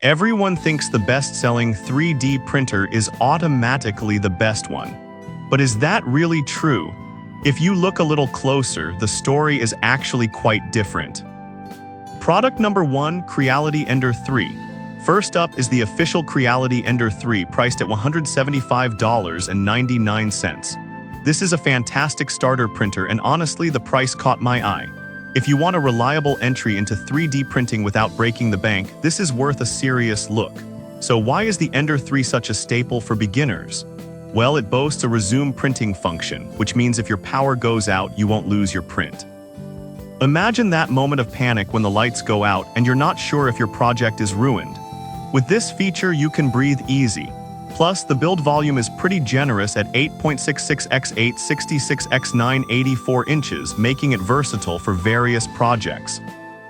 Everyone thinks the best-selling 3D printer is automatically the best one. But is that really true? If you look a little closer, the story is actually quite different. Product number 1, Creality Ender 3. First up is the official Creality Ender 3, priced at $175.99. This is a fantastic starter printer, and honestly, the price caught my eye. If you want a reliable entry into 3D printing without breaking the bank, this is worth a serious look. So why is the Ender 3 such a staple for beginners? Well, it boasts a resume printing function, which means if your power goes out, you won't lose your print. Imagine that moment of panic when the lights go out and you're not sure if your project is ruined. With this feature, you can breathe easy. Plus, the build volume is pretty generous at 8.66 x 866 x 984 inches, making it versatile for various projects.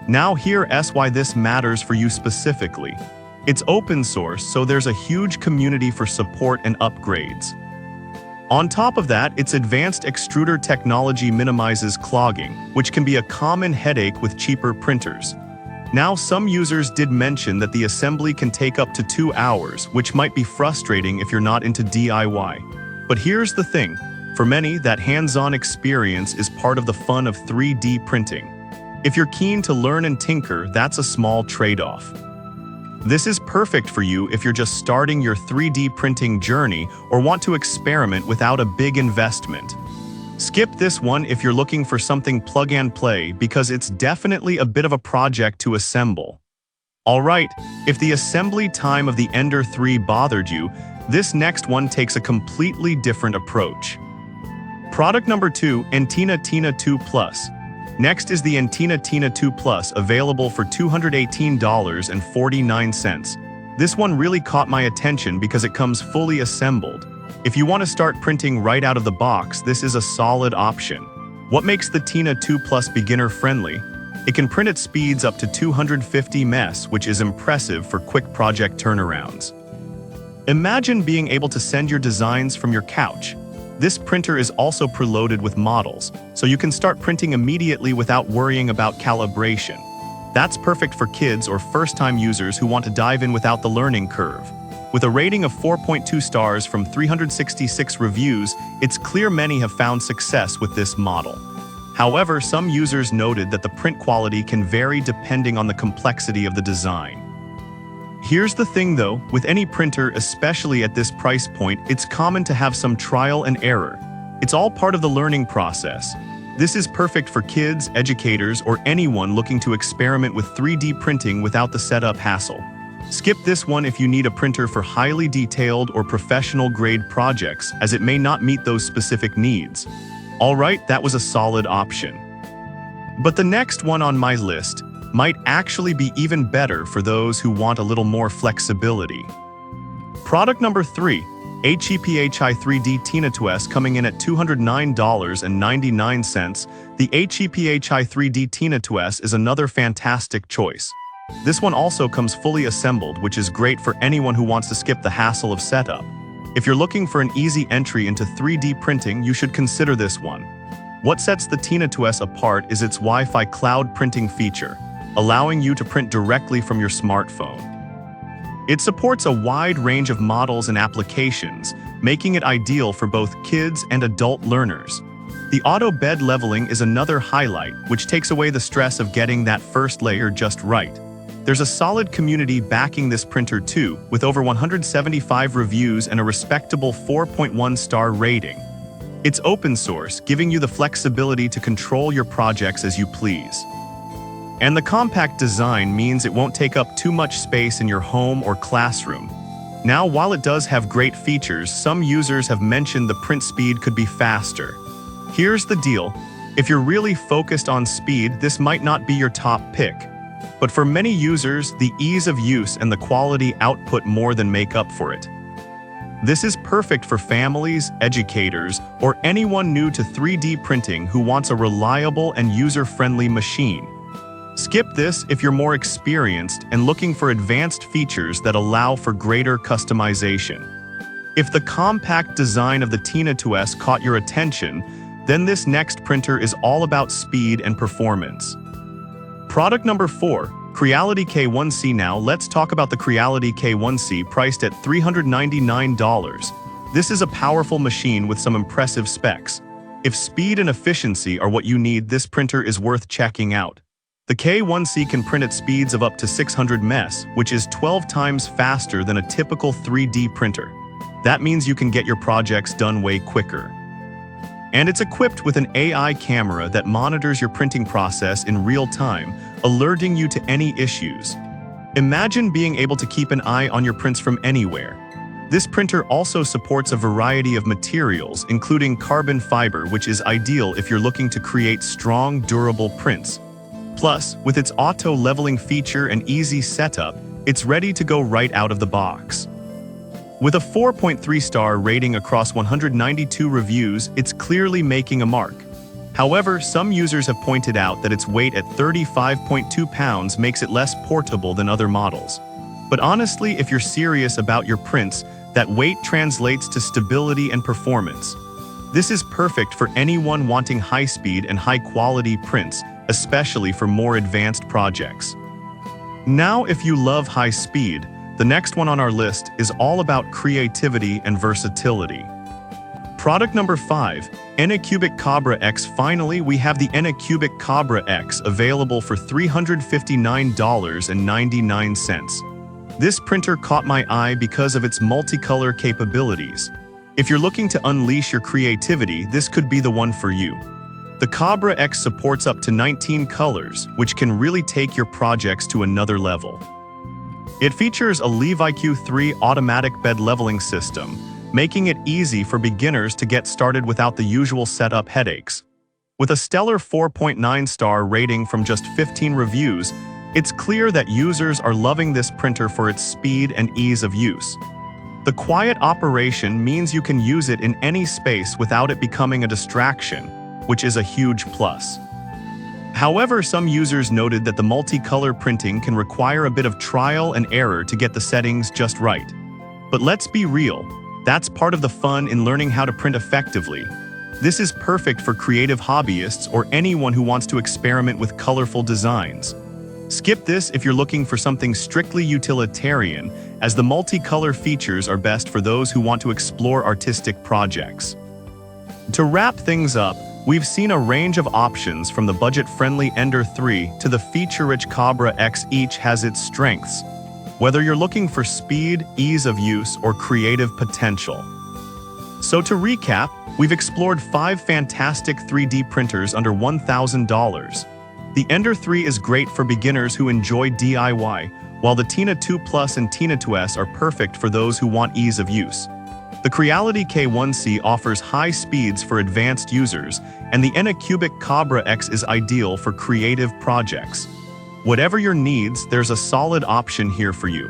Now here's why this matters for you specifically. It's open source, so there's a huge community for support and upgrades. On top of that, its advanced extruder technology minimizes clogging, which can be a common headache with cheaper printers. Now, some users did mention that the assembly can take up to 2 hours, which might be frustrating if you're not into DIY. But here's the thing, for many, that hands-on experience is part of the fun of 3D printing. If you're keen to learn and tinker, that's a small trade-off. This is perfect for you if you're just starting your 3D printing journey or want to experiment without a big investment. Skip this one if you're looking for something plug and play, because it's definitely a bit of a project to assemble. Alright, if the assembly time of the Ender 3 bothered you, this next one takes a completely different approach. Product number 2, Entina Tina 2 Plus. Next is the Entina Tina 2 Plus, available for $218.49. This one really caught my attention because it comes fully assembled. If you want to start printing right out of the box, this is a solid option. What makes the Tina 2 Plus beginner-friendly? It can print at speeds up to 250 ms, which is impressive for quick project turnarounds. Imagine being able to send your designs from your couch. This printer is also preloaded with models, so you can start printing immediately without worrying about calibration. That's perfect for kids or first-time users who want to dive in without the learning curve. With a rating of 4.2 stars from 366 reviews, it's clear many have found success with this model. However, some users noted that the print quality can vary depending on the complexity of the design. Here's the thing though, with any printer, especially at this price point, it's common to have some trial and error. It's all part of the learning process. This is perfect for kids, educators, or anyone looking to experiment with 3D printing without the setup hassle. Skip this one if you need a printer for highly detailed or professional-grade projects, as it may not meet those specific needs. Alright, that was a solid option. But the next one on my list might actually be even better for those who want a little more flexibility. Product number 3, HEPHI 3D Tina 2S, coming in at $209.99. The HEPHI 3D Tina 2S is another fantastic choice. This one also comes fully assembled, which is great for anyone who wants to skip the hassle of setup. If you're looking for an easy entry into 3D printing, you should consider this one. What sets the Tina 2S apart is its Wi-Fi cloud printing feature, allowing you to print directly from your smartphone. It supports a wide range of models and applications, making it ideal for both kids and adult learners. The auto bed leveling is another highlight, which takes away the stress of getting that first layer just right. There's a solid community backing this printer too, with over 175 reviews and a respectable 4.1 star rating. It's open source, giving you the flexibility to control your projects as you please. And the compact design means it won't take up too much space in your home or classroom. Now, while it does have great features, some users have mentioned the print speed could be faster. Here's the deal. If you're really focused on speed, this might not be your top pick. But for many users, the ease of use and the quality output more than make up for it. This is perfect for families, educators, or anyone new to 3D printing who wants a reliable and user-friendly machine. Skip this if you're more experienced and looking for advanced features that allow for greater customization. If the compact design of the Tina 2S caught your attention, then this next printer is all about speed and performance. Product number 4, Creality K1C. Now let's talk about the Creality K1C, priced at $399. This is a powerful machine with some impressive specs. If speed and efficiency are what you need, this printer is worth checking out. The K1C can print at speeds of up to 600 ms, which is 12 times faster than a typical 3D printer. That means you can get your projects done way quicker. And it's equipped with an AI camera that monitors your printing process in real time, alerting you to any issues. Imagine being able to keep an eye on your prints from anywhere. This printer also supports a variety of materials, including carbon fiber, which is ideal if you're looking to create strong, durable prints. Plus, with its auto-leveling feature and easy setup, it's ready to go right out of the box. With a 4.3-star rating across 192 reviews, it's clearly making a mark. However, some users have pointed out that its weight at 35.2 pounds makes it less portable than other models. But honestly, if you're serious about your prints, that weight translates to stability and performance. This is perfect for anyone wanting high-speed and high-quality prints, especially for more advanced projects. Now, if you love high speed, the next one on our list is all about creativity and versatility. Product number 5, Anycubic Cobra X. Finally, we have the Anycubic Cobra X available for $359.99. This printer caught my eye because of its multicolor capabilities. If you're looking to unleash your creativity, this could be the one for you. The Cobra X supports up to 19 colors, which can really take your projects to another level. It features a LeviQ 3 automatic bed leveling system, making it easy for beginners to get started without the usual setup headaches. With a stellar 4.9-star rating from just 15 reviews, it's clear that users are loving this printer for its speed and ease of use. The quiet operation means you can use it in any space without it becoming a distraction, which is a huge plus. However, some users noted that the multicolor printing can require a bit of trial and error to get the settings just right. But let's be real, that's part of the fun in learning how to print effectively. This is perfect for creative hobbyists or anyone who wants to experiment with colorful designs. Skip this if you're looking for something strictly utilitarian, as the multicolor features are best for those who want to explore artistic projects. To wrap things up, we've seen a range of options from the budget-friendly Ender 3 to the feature-rich Cobra X. Each has its strengths, whether you're looking for speed, ease of use, or creative potential. So to recap, we've explored 5 fantastic 3D printers under $1,000. The Ender 3 is great for beginners who enjoy DIY, while the Tina 2 Plus and Tina 2S are perfect for those who want ease of use. The Creality K1C offers high speeds for advanced users, and the Anycubic Cobra X is ideal for creative projects. Whatever your needs, there's a solid option here for you.